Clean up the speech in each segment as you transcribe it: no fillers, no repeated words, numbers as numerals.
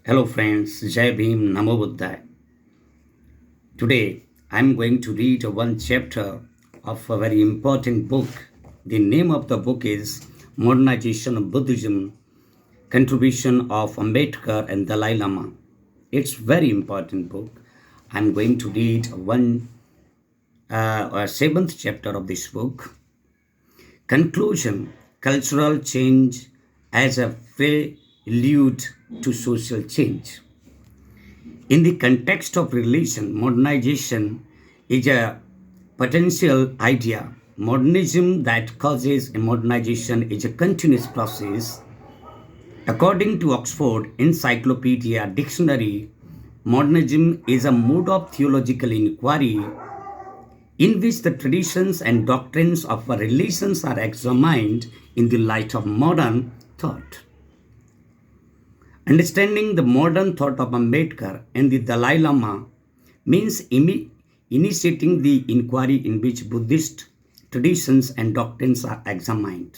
Hello friends, Jai Bhim, Namo Buddhaya. Today I am going to read one chapter of a very important book. The name of the book is Modernization of Buddhism, Contribution of Ambedkar and Dalai Lama. It's very important book. I'm going to read seventh chapter of this book. Conclusion: Cultural change as a prelude to social change. In the context of religion, modernization is a potential idea. Modernism that causes a modernization is a continuous process. According to Oxford Encyclopedia Dictionary, modernism is a mode of theological inquiry in which the traditions and doctrines of our religions are examined in the light of modern thought. Understanding the modern thought of Ambedkar and the Dalai Lama means initiating the inquiry in which Buddhist traditions and doctrines are examined.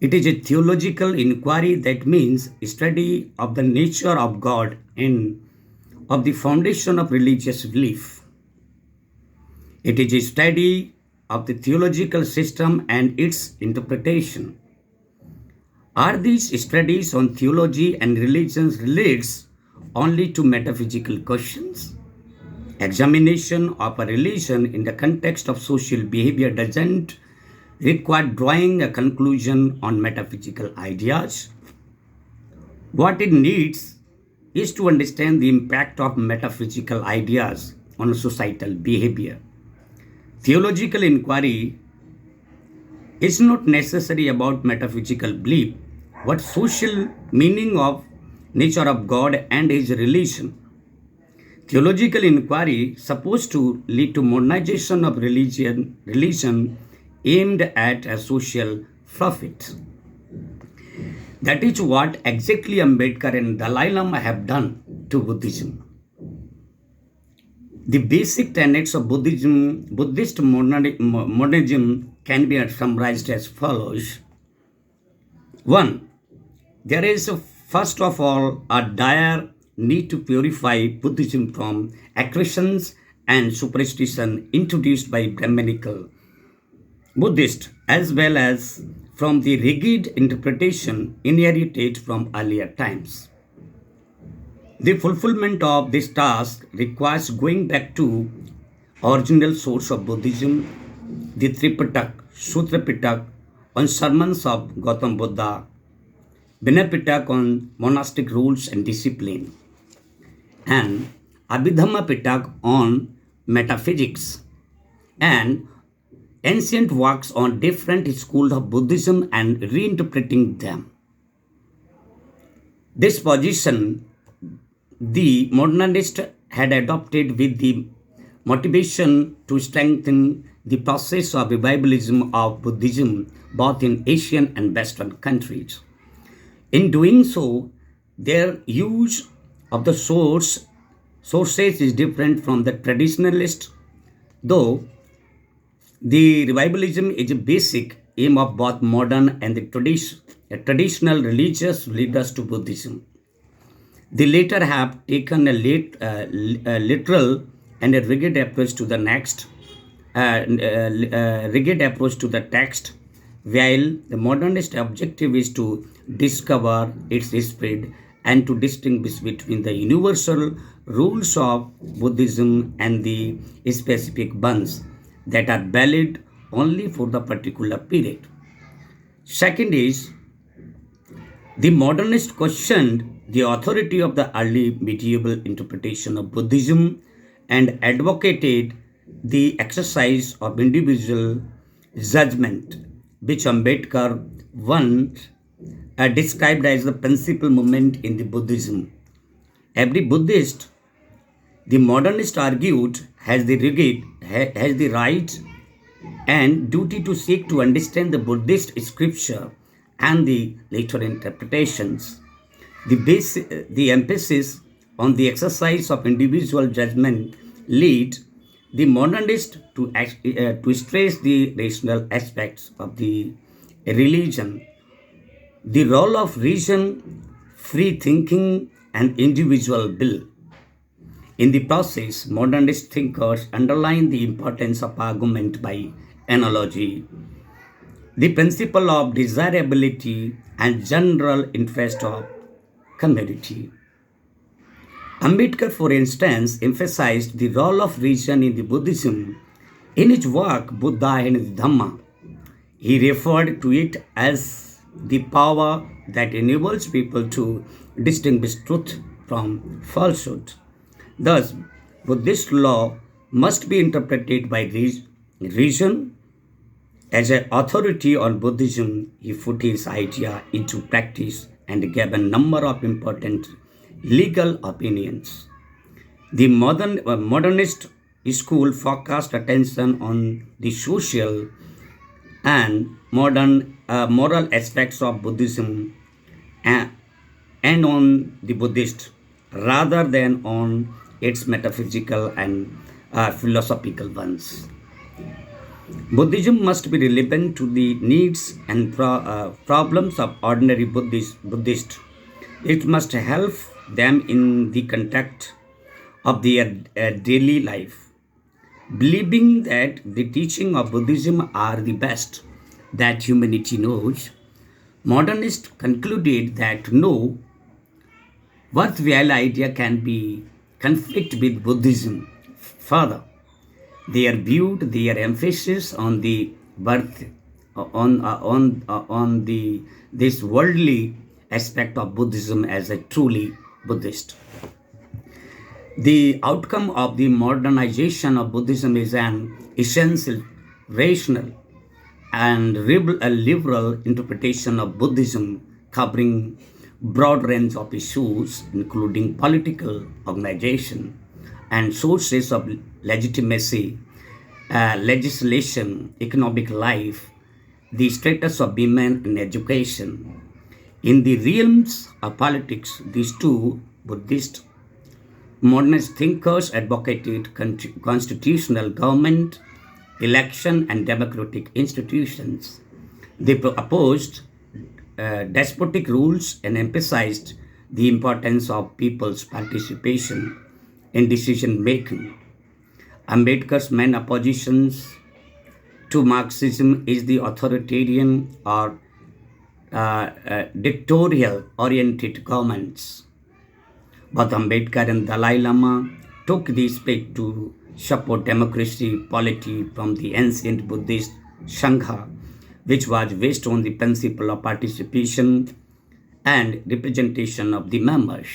It is a theological inquiry that means study of the nature of God and of the foundation of religious belief. It is a study of the theological system and its interpretation. Are these studies on theology and religions relates only to metaphysical questions? Examination of a religion in the context of social behavior doesn't require drawing a conclusion on metaphysical ideas. What it needs is to understand the impact of metaphysical ideas on societal behavior. Theological inquiry is not necessary about metaphysical belief, but social meaning of nature of God and his relation. Theological inquiry supposed to lead to modernization of religion aimed at a social profit. That is what exactly Ambedkar and Dalai Lama have done to Buddhism. The basic tenets of Buddhist modernism can be summarized as follows. 1. There is, first of all, a dire need to purify Buddhism from aggressions and superstition introduced by Brahmanical Buddhists, as well as from the rigid interpretation inherited from earlier times. The fulfillment of this task requires going back to original source of Buddhism, the Tripitaka, Sutra Pitaka on sermons of Gautam Buddha, Vinaya Pitaka on monastic rules and discipline, and Abhidhamma Pitaka on metaphysics, and ancient works on different schools of Buddhism and reinterpreting them. This position the modernist had adopted with the motivation to strengthen the process of revivalism of Buddhism both in Asian and Western countries. In doing so, their use of the sources is different from the traditionalist, though the revivalism is a basic aim of both modern and the traditional religious leaders to Buddhism. The latter have taken a literal and a rigid approach to the text, while the modernist objective is to discover its spirit and to distinguish between the universal rules of Buddhism and the specific ones that are valid only for the particular period. Second is the modernist questioned the authority of the early medieval interpretation of Buddhism and advocated the exercise of individual judgment, which Ambedkar once described as the principal moment in the Buddhism. Every Buddhist, the modernist argued, has the right and duty to seek to understand the Buddhist scripture and the later interpretations. The emphasis on the exercise of individual judgment lead the modernist to stress the rational aspects of the religion, the role of reason, free thinking, and individual will. In the process, modernist thinkers underline the importance of argument by analogy, the principle of desirability and general interest of community. Ambedkar, for instance, emphasized the role of reason in the Buddhism. In his work, Buddha and the Dhamma, he referred to it as the power that enables people to distinguish truth from falsehood. Thus, Buddhist law must be interpreted by reason. As an authority on Buddhism, he put his idea into practice and gave a number of important legal opinions. The modernist school focused attention on the social and moral aspects of Buddhism and, and on the Buddhist rather than on its metaphysical and philosophical ones. Buddhism must be relevant to the needs and problems of ordinary Buddhist. It must help them in the context of their daily life. Believing that the teaching of Buddhism are the best that humanity knows, modernists concluded that no worthwhile idea can be conflict with Buddhism. Further, they are viewed their emphasis on the birth on the this worldly aspect of Buddhism as a truly Buddhist. The outcome of the modernization of Buddhism is an essential, rational, and a liberal interpretation of Buddhism covering broad range of issues including political organization and sources of legitimacy, legislation, economic life, the status of women in education. In the realms of politics, these two Buddhist modernist thinkers advocated constitutional government, election, and democratic institutions. They opposed despotic rules and emphasized the importance of people's participation in decision making. Ambedkar's main oppositions to Marxism is the authoritarian or dictatorial oriented governments. But Ambedkar and Dalai Lama took the step to support democracy polity from the ancient Buddhist Sangha, which was based on the principle of participation and representation of the members.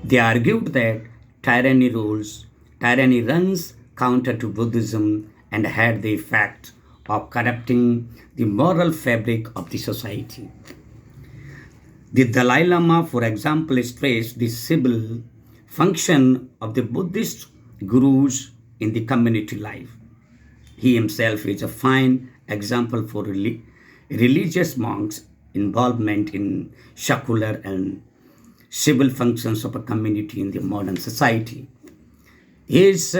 They argued that tyranny runs counter to Buddhism and had the effect of corrupting the moral fabric of the society. The Dalai Lama, for example, stressed the civil function of the Buddhist gurus in the community life. He himself is a fine example for religious monks' involvement in secular and civil functions of a community in the modern society. He is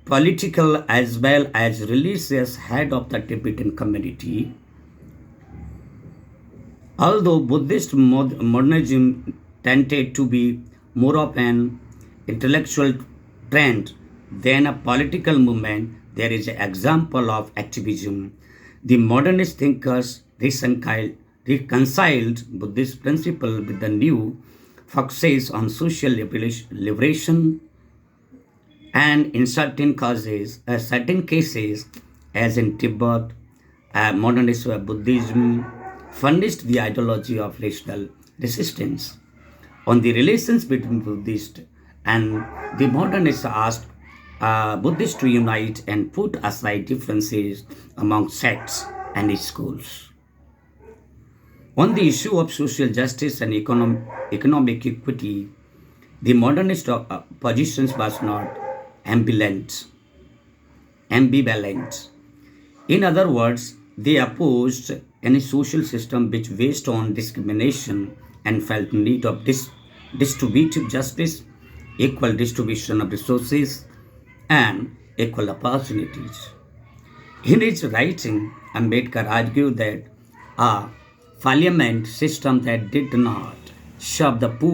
political as well as religious head of the Tibetan community. Although Buddhist modernism tended to be more of an intellectual trend than a political movement, there is an example of activism. The modernist thinkers reconciled Buddhist principle with the new focuses on social liberation and in certain cases, as in Tibet, modernist Buddhism furnished the ideology of racial resistance. On the relations between Buddhist and the modernists asked Buddhists to unite and put aside differences among sects and schools. On the issue of social justice and economic equity, the modernist positions was not ambivalent. In other words, they opposed any social system which based on discrimination and felt need of distributive justice, equal distribution of resources, and equal opportunities. In his writing, Ambedkar argued that a parliament system that did not serve the poor